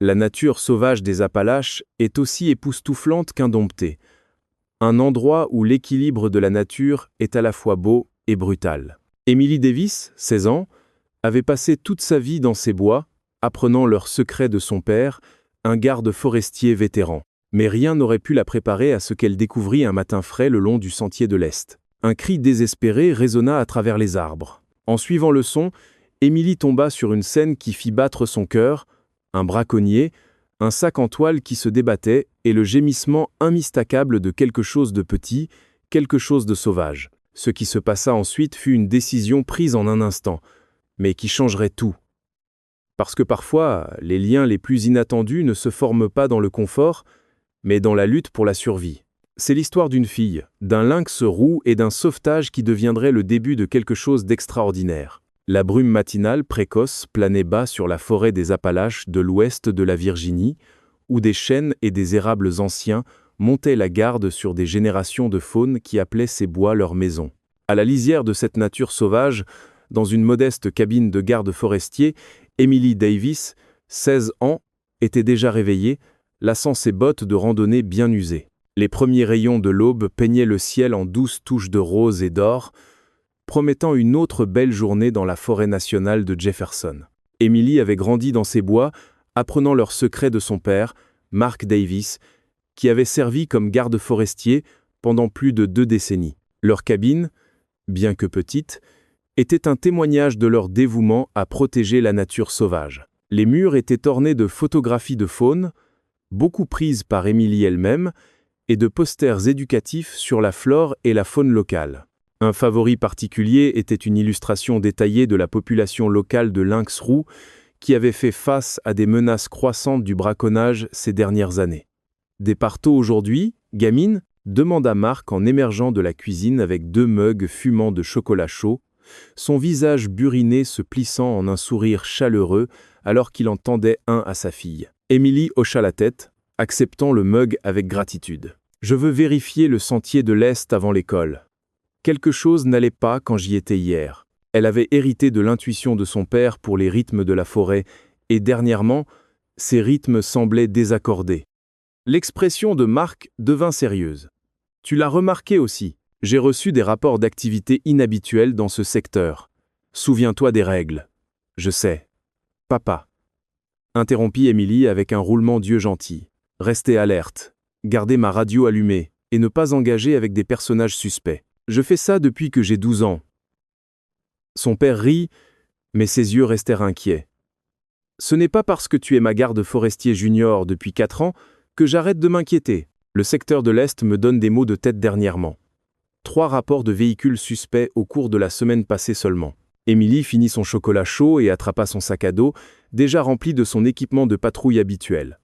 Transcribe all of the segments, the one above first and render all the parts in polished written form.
La nature sauvage des Appalaches est aussi époustouflante qu'indomptée. Un endroit où l'équilibre de la nature est à la fois beau et brutal. Emily Davis, 16 ans, avait passé toute sa vie dans ces bois, apprenant leurs secrets de son père, un garde forestier vétéran. Mais rien n'aurait pu la préparer à ce qu'elle découvrit un matin frais le long du sentier de l'Est. Un cri désespéré résonna à travers les arbres. En suivant le son, Emily tomba sur une scène qui fit battre son cœur, un braconnier, un sac en toile qui se débattait et le gémissement immistacable de quelque chose de petit, quelque chose de sauvage. Ce qui se passa ensuite fut une décision prise en un instant, mais qui changerait tout. Parce que parfois, les liens les plus inattendus ne se forment pas dans le confort, mais dans la lutte pour la survie. C'est l'histoire d'une fille, d'un lynx roux et d'un sauvetage qui deviendrait le début de quelque chose d'extraordinaire. La brume matinale précoce planait bas sur la forêt des Appalaches de l'ouest de la Virginie, où des chênes et des érables anciens montaient la garde sur des générations de faunes qui appelaient ces bois leur maison. À la lisière de cette nature sauvage, dans une modeste cabine de garde forestier, Emily Davis, 16 ans, était déjà réveillée, lassant ses bottes de randonnée bien usées. Les premiers rayons de l'aube peignaient le ciel en douces touches de rose et d'or, promettant une autre belle journée dans la forêt nationale de Jefferson. Emily avait grandi dans ces bois, apprenant leurs secrets de son père, Mark Davis, qui avait servi comme garde forestier pendant plus de 2 décennies. Leur cabine, bien que petite, était un témoignage de leur dévouement à protéger la nature sauvage. Les murs étaient ornés de photographies de faune, beaucoup prises par Emily elle-même, et de posters éducatifs sur la flore et la faune locale. Un favori particulier était une illustration détaillée de la population locale de lynx roux qui avait fait face à des menaces croissantes du braconnage ces dernières années. « Départ tôt aujourd'hui, gamine ?» demanda Mark en émergeant de la cuisine avec 2 mugs fumant de chocolat chaud, son visage buriné se plissant en un sourire chaleureux alors qu'il en tendait un à sa fille. Emily hocha la tête, acceptant le mug avec gratitude. « Je veux vérifier le sentier de l'Est avant l'école. Quelque chose n'allait pas quand j'y étais hier. » Elle avait hérité de l'intuition de son père pour les rythmes de la forêt, et dernièrement, ces rythmes semblaient désaccordés. L'expression de Mark devint sérieuse. « Tu l'as remarqué aussi. J'ai reçu des rapports d'activité inhabituels dans ce secteur. Souviens-toi des règles. »« Je sais. Papa. » Interrompit Emily avec un roulement d'yeux gentil. « Restez alerte, garder ma radio allumée et ne pas engager avec des personnages suspects. Je fais ça depuis que j'ai 12 ans. » Son père rit, mais ses yeux restèrent inquiets. « Ce n'est pas parce que tu es ma garde forestier junior depuis 4 ans que j'arrête de m'inquiéter. Le secteur de l'Est me donne des maux de tête dernièrement. 3 rapports de véhicules suspects au cours de la semaine passée seulement. » Emily finit son chocolat chaud et attrapa son sac à dos, déjà rempli de son équipement de patrouille habituel.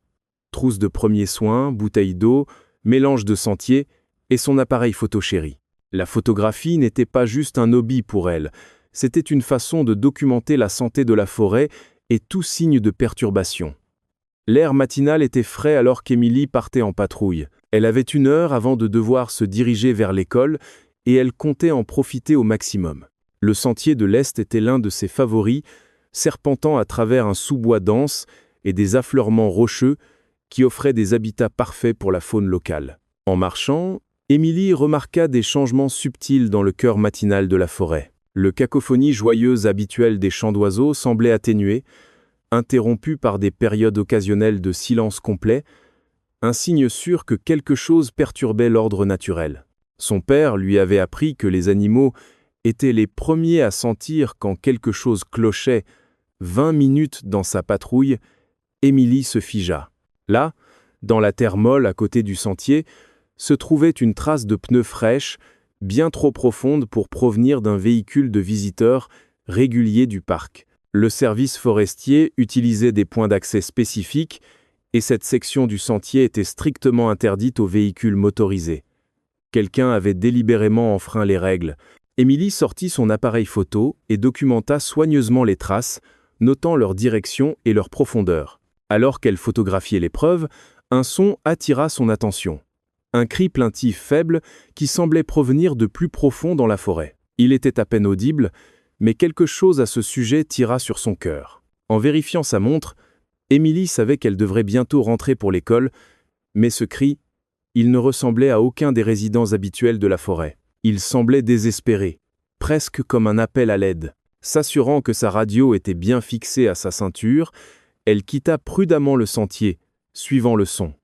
Trousse de premiers soins, bouteille d'eau, mélange de sentier et son appareil photo chéri. La photographie n'était pas juste un hobby pour elle, c'était une façon de documenter la santé de la forêt et tout signe de perturbation. L'air matinal était frais alors qu'Emily partait en patrouille. Elle avait 1 heure avant de devoir se diriger vers l'école et elle comptait en profiter au maximum. Le sentier de l'Est était l'un de ses favoris, serpentant à travers un sous-bois dense et des affleurements rocheux qui offraient des habitats parfaits pour la faune locale. En marchant, Emily remarqua des changements subtils dans le cœur matinal de la forêt. Le cacophonie joyeuse habituelle des chants d'oiseaux semblait atténuée, interrompue par des périodes occasionnelles de silence complet, un signe sûr que quelque chose perturbait l'ordre naturel. Son père lui avait appris que les animaux étaient les premiers à sentir quand quelque chose clochait. 20 minutes dans sa patrouille, Emily se figea. Là, dans la terre molle à côté du sentier, se trouvait une trace de pneus fraîches, bien trop profonde pour provenir d'un véhicule de visiteurs régulier du parc. Le service forestier utilisait des points d'accès spécifiques et cette section du sentier était strictement interdite aux véhicules motorisés. Quelqu'un avait délibérément enfreint les règles. Emily sortit son appareil photo et documenta soigneusement les traces, notant leur direction et leur profondeur. Alors qu'elle photographiait les preuves, un son attira son attention. Un cri plaintif faible qui semblait provenir de plus profond dans la forêt. Il était à peine audible, mais quelque chose à ce sujet tira sur son cœur. En vérifiant sa montre, Émilie savait qu'elle devrait bientôt rentrer pour l'école, mais ce cri, il ne ressemblait à aucun des résidents habituels de la forêt. Il semblait désespéré, presque comme un appel à l'aide. S'assurant que sa radio était bien fixée à sa ceinture, elle quitta prudemment le sentier, suivant le son.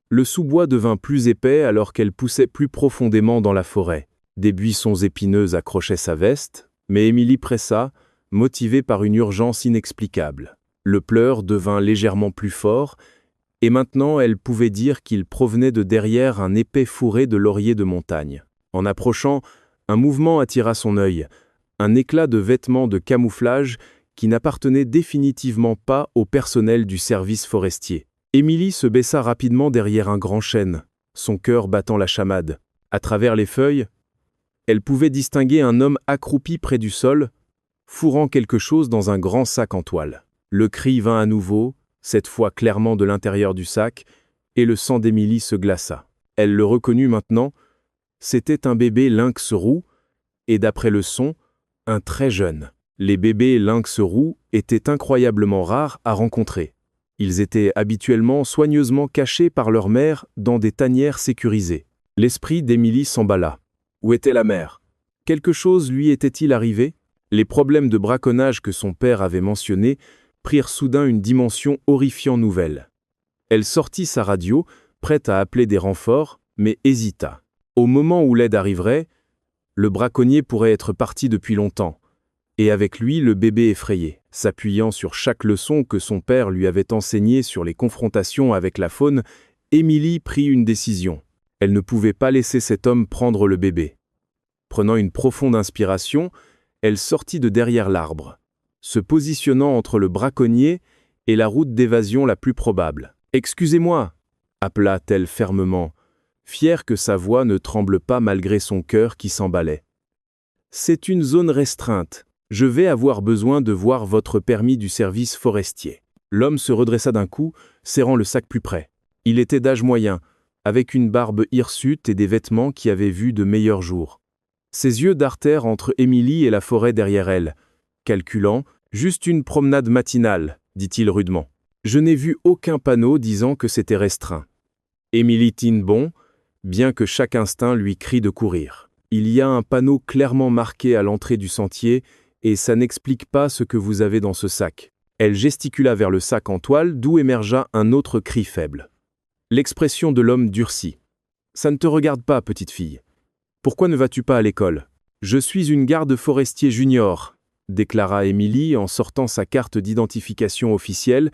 Le sous-bois devint plus épais alors qu'elle poussait plus profondément dans la forêt. Des buissons épineux accrochaient sa veste, mais Émilie pressa, motivée par une urgence inexplicable. Le pleur devint légèrement plus fort, et maintenant elle pouvait dire qu'il provenait de derrière un épais fourré de lauriers de montagne. En approchant, un mouvement attira son œil, un éclat de vêtements de camouflage qui n'appartenait définitivement pas au personnel du service forestier. Émilie se baissa rapidement derrière un grand chêne, son cœur battant la chamade. À travers les feuilles, elle pouvait distinguer un homme accroupi près du sol, fourrant quelque chose dans un grand sac en toile. Le cri vint à nouveau, cette fois clairement de l'intérieur du sac, et le sang d'Émilie se glaça. Elle le reconnut maintenant, c'était un bébé lynx roux, et d'après le son, un très jeune. Les bébés lynx roux étaient incroyablement rares à rencontrer. Ils étaient habituellement soigneusement cachés par leur mère dans des tanières sécurisées. L'esprit d'Émilie s'emballa. Où était la mère? Quelque chose lui était-il arrivé? Les problèmes de braconnage que son père avait mentionnés prirent soudain une dimension horrifiante nouvelle. Elle sortit sa radio, prête à appeler des renforts, mais hésita. Au moment où l'aide arriverait, le braconnier pourrait être parti depuis longtemps, et avec lui le bébé effrayé. S'appuyant sur chaque leçon que son père lui avait enseignée sur les confrontations avec la faune, Émilie prit une décision. Elle ne pouvait pas laisser cet homme prendre le bébé. Prenant une profonde inspiration, elle sortit de derrière l'arbre, se positionnant entre le braconnier et la route d'évasion la plus probable. « Excusez-moi » appela-t-elle fermement, fière que sa voix ne tremble pas malgré son cœur qui s'emballait. « C'est une zone restreinte. Je vais avoir besoin de voir votre permis du service forestier. » L'homme se redressa d'un coup, serrant le sac plus près. Il était d'âge moyen, avec une barbe hirsute et des vêtements qui avaient vu de meilleurs jours. Ses yeux dartèrent entre Émilie et la forêt derrière elle. Calculant, « Juste une promenade matinale », dit-il rudement. « Je n'ai vu aucun panneau disant que c'était restreint. » Émilie tint bon, bien que chaque instinct lui crie de courir. Il y a un panneau clairement marqué à l'entrée du sentier, et ça n'explique pas ce que vous avez dans ce sac. Elle gesticula vers le sac en toile, d'où émergea un autre cri faible. L'expression de l'homme durcit. « Ça ne te regarde pas, petite fille. Pourquoi ne vas-tu pas à l'école? »« Je suis une garde forestier junior, » déclara Émilie en sortant sa carte d'identification officielle,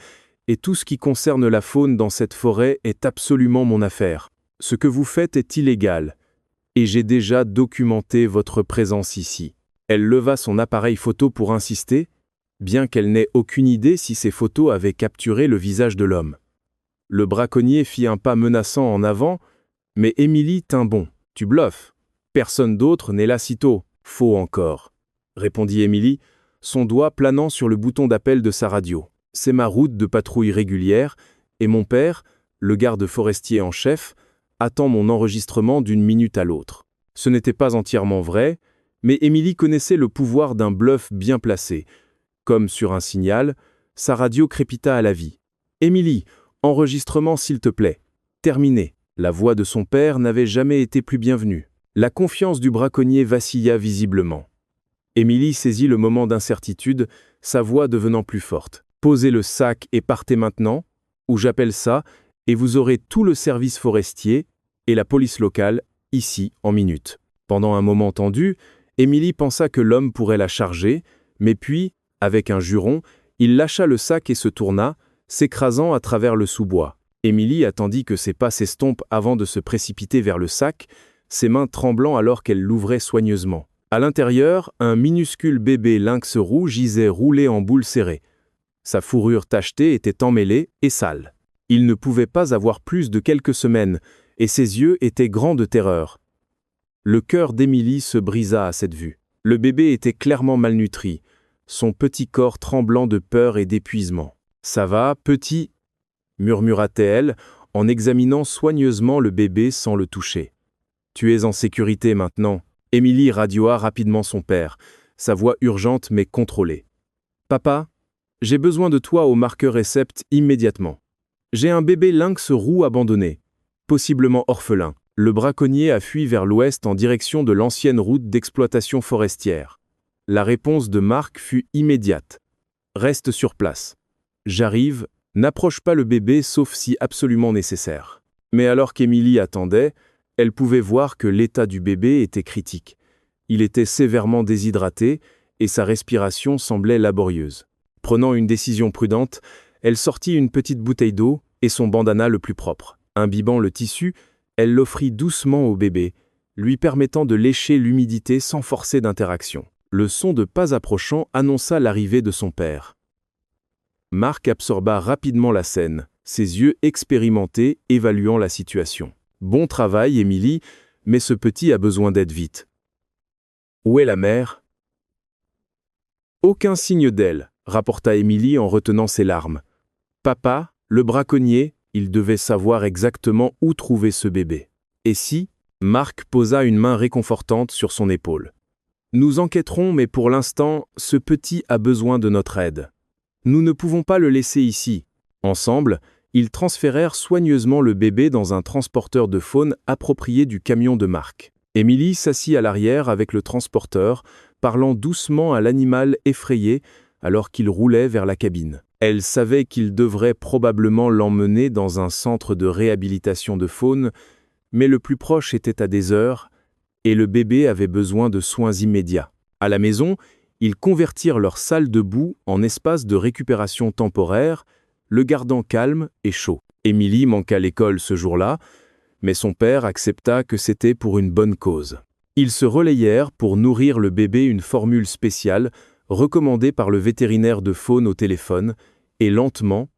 et tout ce qui concerne la faune dans cette forêt est absolument mon affaire. Ce que vous faites est illégal, et j'ai déjà documenté votre présence ici. Elle leva son appareil photo pour insister, bien qu'elle n'ait aucune idée si ces photos avaient capturé le visage de l'homme. Le braconnier fit un pas menaçant en avant, mais Émilie tint bon. « Tu bluffes. Personne d'autre n'est là si tôt. »« Faux encore, » répondit Émilie, son doigt planant sur le bouton d'appel de sa radio. « C'est ma route de patrouille régulière, et mon père, le garde forestier en chef, attend mon enregistrement d'une minute à l'autre. » Ce n'était pas entièrement vrai, mais Émilie connaissait le pouvoir d'un bluff bien placé. Comme sur un signal, sa radio crépita à la vie. « Émilie, enregistrement s'il te plaît. Terminé. » La voix de son père n'avait jamais été plus bienvenue. La confiance du braconnier vacilla visiblement. Émilie saisit le moment d'incertitude, sa voix devenant plus forte. « Posez le sac et partez maintenant, ou j'appelle ça, et vous aurez tout le service forestier et la police locale ici en minutes. » Pendant un moment tendu, Émilie pensa que l'homme pourrait la charger, mais puis, avec un juron, il lâcha le sac et se tourna, s'écrasant à travers le sous-bois. Émilie attendit que ses pas s'estompent avant de se précipiter vers le sac, ses mains tremblant alors qu'elle l'ouvrait soigneusement. À l'intérieur, un minuscule bébé lynx roux gisait roulé en boule serrée. Sa fourrure tachetée était emmêlée et sale. Il ne pouvait pas avoir plus de quelques semaines, et ses yeux étaient grands de terreur. Le cœur d'Émilie se brisa à cette vue. Le bébé était clairement malnutri, son petit corps tremblant de peur et d'épuisement. « Ça va, petit ?» murmura-t-elle en examinant soigneusement le bébé sans le toucher. « Tu es en sécurité maintenant. » Émilie radioa rapidement son père, sa voix urgente mais contrôlée. « Papa, J'ai besoin de toi au marqueur Recept immédiatement. J'ai un bébé lynx roux abandonné, possiblement orphelin. Le braconnier a fui vers l'ouest en direction de l'ancienne route d'exploitation forestière. La réponse de Marc fut immédiate. Reste sur place. J'arrive, n'approche pas le bébé sauf si absolument nécessaire. Mais alors qu'Émilie attendait, elle pouvait voir que l'état du bébé était critique. Il était sévèrement déshydraté et sa respiration semblait laborieuse. Prenant une décision prudente, elle sortit une petite bouteille d'eau et son bandana le plus propre. Imbibant le tissu, elle l'offrit doucement au bébé, lui permettant de lécher l'humidité sans forcer d'interaction. Le son de pas approchant annonça l'arrivée de son père. Marc absorba rapidement la scène, ses yeux expérimentés évaluant la situation. « Bon travail, Émilie, mais ce petit a besoin d'aide vite. »« Où est la mère ?»« Aucun signe d'elle, » rapporta Émilie en retenant ses larmes. « Papa, le braconnier, il devait savoir exactement où trouver ce bébé. » « Et si ?» Marc posa une main réconfortante sur son épaule. « Nous enquêterons, mais pour l'instant, ce petit a besoin de notre aide. Nous ne pouvons pas le laisser ici. » Ensemble, ils transférèrent soigneusement le bébé dans un transporteur de faune approprié du camion de Marc. Émilie s'assit à l'arrière avec le transporteur, parlant doucement à l'animal effrayé alors qu'il roulait vers la cabine. Elle savait qu'il devrait probablement l'emmener dans un centre de réhabilitation de faune, mais le plus proche était à des heures, et le bébé avait besoin de soins immédiats. À la maison, ils convertirent leur salle de boue en espace de récupération temporaire, le gardant calme et chaud. Émilie manqua l'école ce jour-là, mais son père accepta que c'était pour une bonne cause. Ils se relayèrent pour nourrir le bébé une formule spéciale recommandée par le vétérinaire de faune au téléphone, et lentement,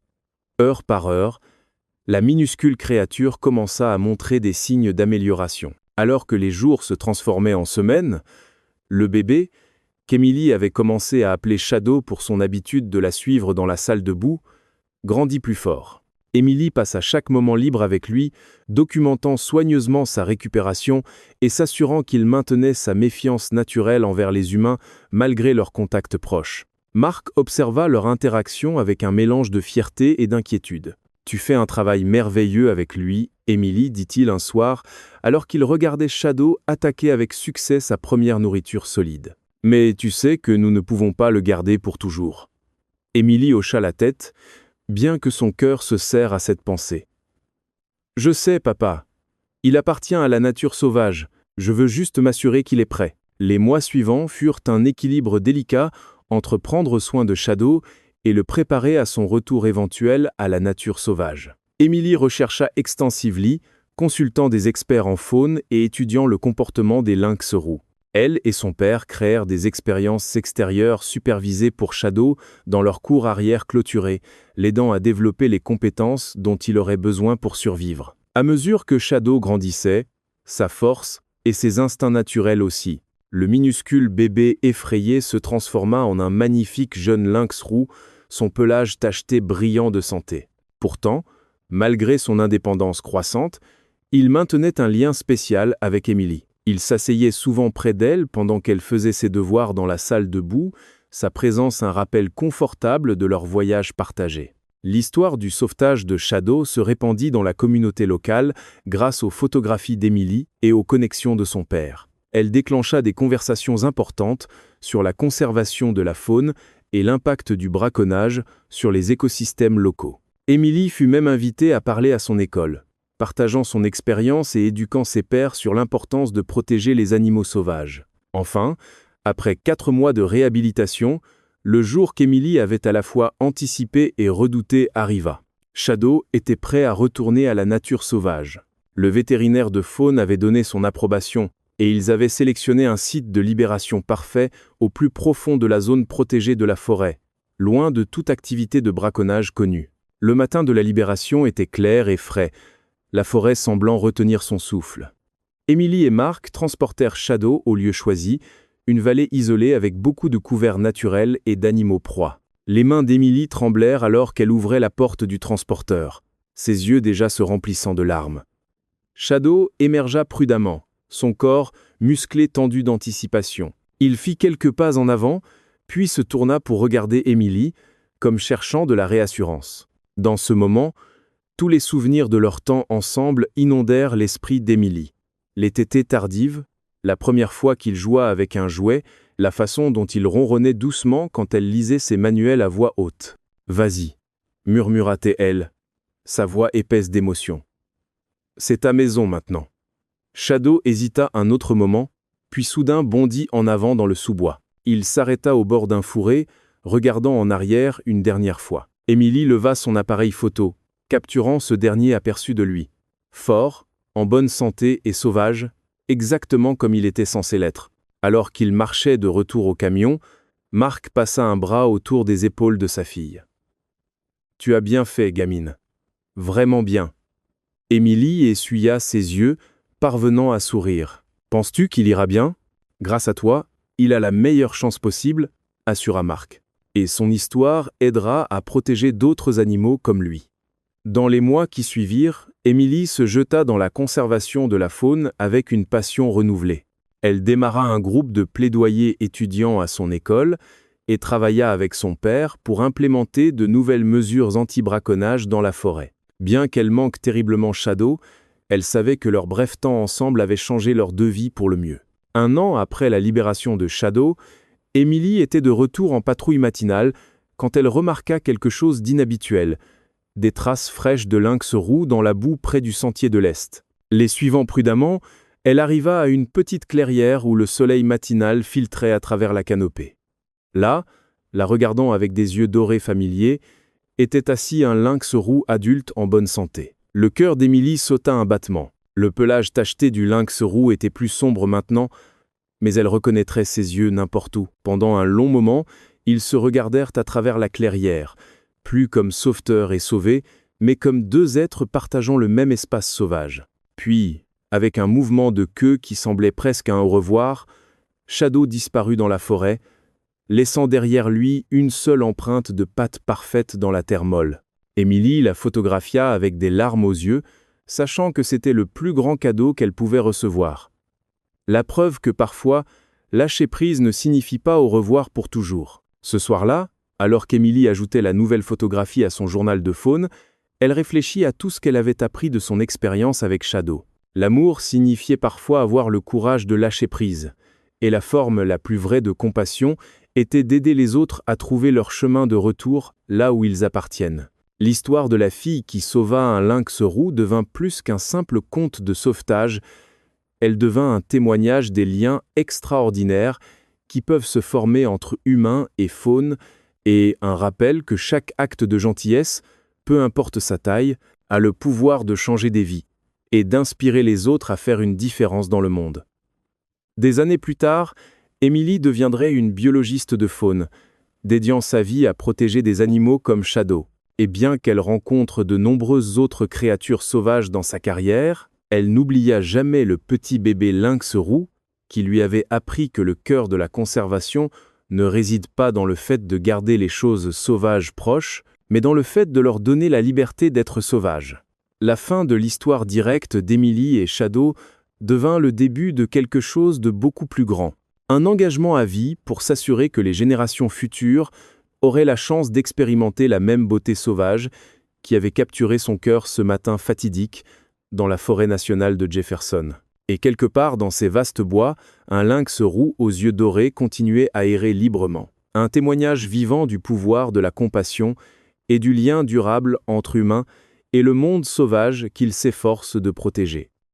heure par heure, la minuscule créature commença à montrer des signes d'amélioration. Alors que les jours se transformaient en semaines, le bébé, qu'Émilie avait commencé à appeler Shadow pour son habitude de la suivre dans la salle de boue, grandit plus fort. Émilie passa chaque moment libre avec lui, documentant soigneusement sa récupération et s'assurant qu'il maintenait sa méfiance naturelle envers les humains malgré leur contact proche. Marc observa leur interaction avec un mélange de fierté et d'inquiétude. « Tu fais un travail merveilleux avec lui, Émilie, dit-il un soir, alors qu'il regardait Shadow attaquer avec succès sa première nourriture solide. Mais tu sais que nous ne pouvons pas le garder pour toujours. » Émilie hocha la tête, bien que son cœur se serre à cette pensée. « Je sais, papa. Il appartient à la nature sauvage. Je veux juste m'assurer qu'il est prêt. » Les mois suivants furent un équilibre délicat entre prendre soin de Shadow et le préparer à son retour éventuel à la nature sauvage. Émilie rechercha extensivement, consultant des experts en faune et étudiant le comportement des lynx roux. Elle et son père créèrent des expériences extérieures supervisées pour Shadow dans leur cour arrière clôturée, l'aidant à développer les compétences dont il aurait besoin pour survivre. À mesure que Shadow grandissait, sa force et ses instincts naturels aussi, le minuscule bébé effrayé se transforma en un magnifique jeune lynx roux, son pelage tacheté brillant de santé. Pourtant, malgré son indépendance croissante, il maintenait un lien spécial avec Émilie. Il s'asseyait souvent près d'elle pendant qu'elle faisait ses devoirs dans la salle de boue, sa présence un rappel confortable de leur voyage partagé. L'histoire du sauvetage de Shadow se répandit dans la communauté locale grâce aux photographies d'Émilie et aux connexions de son père. Elle déclencha des conversations importantes sur la conservation de la faune et l'impact du braconnage sur les écosystèmes locaux. Émilie fut même invitée à parler à son école, partageant son expérience et éduquant ses pairs sur l'importance de protéger les animaux sauvages. Enfin, après 4 mois de réhabilitation, le jour qu'Émilie avait à la fois anticipé et redouté arriva. Shadow était prêt à retourner à la nature sauvage. Le vétérinaire de faune avait donné son approbation, et ils avaient sélectionné un site de libération parfait au plus profond de la zone protégée de la forêt, loin de toute activité de braconnage connue. Le matin de la libération était clair et frais, la forêt semblant retenir son souffle. Émilie et Marc transportèrent Shadow au lieu choisi, une vallée isolée avec beaucoup de couverts naturels et d'animaux proies. Les mains d'Émilie tremblèrent alors qu'elle ouvrait la porte du transporteur, ses yeux déjà se remplissant de larmes. Shadow émergea prudemment, son corps musclé tendu d'anticipation. Il fit quelques pas en avant, puis se tourna pour regarder Émilie, comme cherchant de la réassurance. Dans ce moment, tous les souvenirs de leur temps ensemble inondèrent l'esprit d'Émilie. Les tétées tardives, la première fois qu'il joua avec un jouet, la façon dont il ronronnait doucement quand elle lisait ses manuels à voix haute. « Vas-y », murmura-t-elle, sa voix épaisse d'émotion. « C'est ta maison maintenant. » Shadow hésita un autre moment, puis soudain bondit en avant dans le sous-bois. Il s'arrêta au bord d'un fourré, regardant en arrière une dernière fois. Émilie leva son appareil photo, capturant ce dernier aperçu de lui. Fort, en bonne santé et sauvage, exactement comme il était censé l'être. Alors qu'il marchait de retour au camion, Marc passa un bras autour des épaules de sa fille. « Tu as bien fait, gamine. Vraiment bien. » Émilie essuya ses yeux, parvenant à sourire. « Penses-tu qu'il ira bien? Grâce à toi, il a la meilleure chance possible, » assura Marc. Et son histoire aidera à protéger d'autres animaux comme lui. Dans les mois qui suivirent, Émilie se jeta dans la conservation de la faune avec une passion renouvelée. Elle démarra un groupe de plaidoyer étudiants à son école et travailla avec son père pour implémenter de nouvelles mesures anti-braconnage dans la forêt. Bien qu'elle manque terriblement Shadow, elle savait que leur bref temps ensemble avait changé leur deux vies pour le mieux. 1 an après la libération de Shadow, Émilie était de retour en patrouille matinale quand elle remarqua quelque chose d'inhabituel, des traces fraîches de lynx roux dans la boue près du sentier de l'Est. Les suivant prudemment, elle arriva à une petite clairière où le soleil matinal filtrait à travers la canopée. Là, la regardant avec des yeux dorés familiers, était assis un lynx roux adulte en bonne santé. Le cœur d'Émilie sauta un battement. Le pelage tacheté du lynx roux était plus sombre maintenant, mais elle reconnaîtrait ses yeux n'importe où. Pendant un long moment, ils se regardèrent à travers la clairière, plus comme sauveteurs et sauvés, mais comme deux êtres partageant le même espace sauvage. Puis, avec un mouvement de queue qui semblait presque un au revoir, Shadow disparut dans la forêt, laissant derrière lui une seule empreinte de pattes parfaite dans la terre molle. Émilie la photographia avec des larmes aux yeux, sachant que c'était le plus grand cadeau qu'elle pouvait recevoir. La preuve que parfois, lâcher prise ne signifie pas au revoir pour toujours. Ce soir-là, alors qu'Émilie ajoutait la nouvelle photographie à son journal de faune, elle réfléchit à tout ce qu'elle avait appris de son expérience avec Shadow. L'amour signifiait parfois avoir le courage de lâcher prise, et la forme la plus vraie de compassion était d'aider les autres à trouver leur chemin de retour là où ils appartiennent. L'histoire de la fille qui sauva un lynx roux devint plus qu'un simple conte de sauvetage, elle devint un témoignage des liens extraordinaires qui peuvent se former entre humains et faune, et un rappel que chaque acte de gentillesse, peu importe sa taille, a le pouvoir de changer des vies et d'inspirer les autres à faire une différence dans le monde. Des années plus tard, Émilie deviendrait une biologiste de faune, dédiant sa vie à protéger des animaux comme Shadow. Et bien qu'elle rencontre de nombreuses autres créatures sauvages dans sa carrière, elle n'oublia jamais le petit bébé lynx roux qui lui avait appris que le cœur de la conservation ne réside pas dans le fait de garder les choses sauvages proches, mais dans le fait de leur donner la liberté d'être sauvages. La fin de l'histoire directe d'Émilie et Shadow devint le début de quelque chose de beaucoup plus grand. Un engagement à vie pour s'assurer que les générations futures auraient la chance d'expérimenter la même beauté sauvage qui avait capturé son cœur ce matin fatidique dans la forêt nationale de Jefferson. Et quelque part dans ces vastes bois, un lynx roux aux yeux dorés continuait à errer librement. Un témoignage vivant du pouvoir de la compassion et du lien durable entre humains et le monde sauvage qu'il s'efforce de protéger.